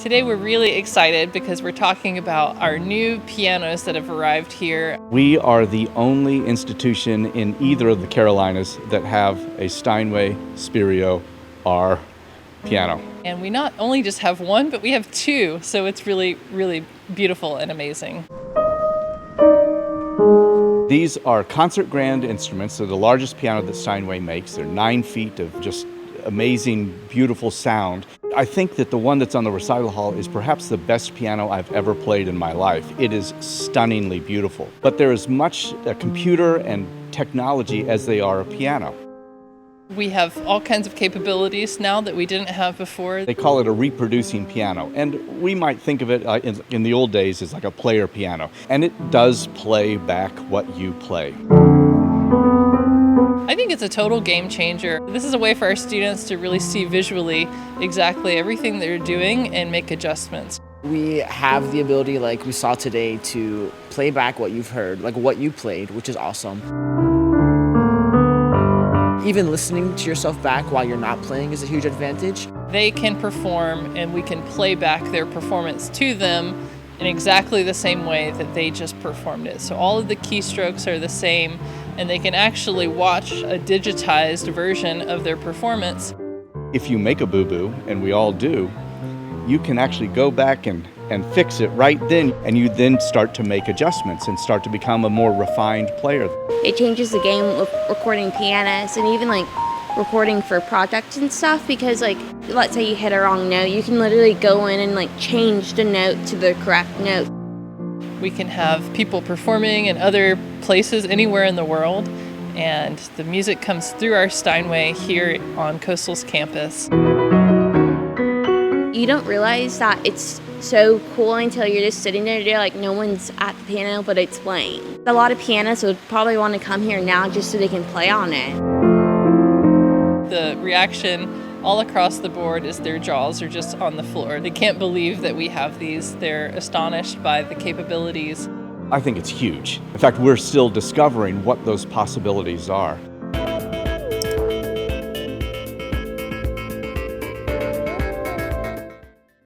Today we're really excited because we're talking about our new pianos that have arrived here. We are the only institution in either of the Carolinas that have a Steinway Spirio R piano. And we not only just have one, but we have two, so it's really, really beautiful and amazing. These are concert grand instruments. They're the largest piano that Steinway makes. They're 9 feet of just amazing, beautiful sound. I think that the one that's on the recital hall is perhaps the best piano I've ever played in my life. It is stunningly beautiful. But they're as much a computer and technology as they are a piano. We have all kinds of capabilities now that we didn't have before. They call it a reproducing piano, and we might think of it in the old days as like a player piano, and it does play back what you play. I think it's a total game changer. This is a way for our students to really see visually exactly everything they're doing and make adjustments. We have the ability, like we saw today, to play back what you've heard, like what you played, which is awesome. Even listening to yourself back while you're not playing is a huge advantage. They can perform and we can play back their performance to them in exactly the same way that they just performed it. So all of the keystrokes are the same and they can actually watch a digitized version of their performance. If you make a boo-boo, and we all do, you can actually go back and fix it right then, and you then start to make adjustments and start to become a more refined player. It changes the game of recording pianos and even like recording for projects and stuff, because like let's say you hit a wrong note, you can literally go in and like change the note to the correct note. We can have people performing in other places anywhere in the world, and the music comes through our Steinway here on Coastal's campus. You don't realize that it's so cool until you're just sitting there, like no one's at the piano, but it's playing. A lot of pianists would probably want to come here now just so they can play on it. The reaction all across the board is their jaws are just on the floor. They can't believe that we have these. They're astonished by the capabilities. I think it's huge. In fact, we're still discovering what those possibilities are.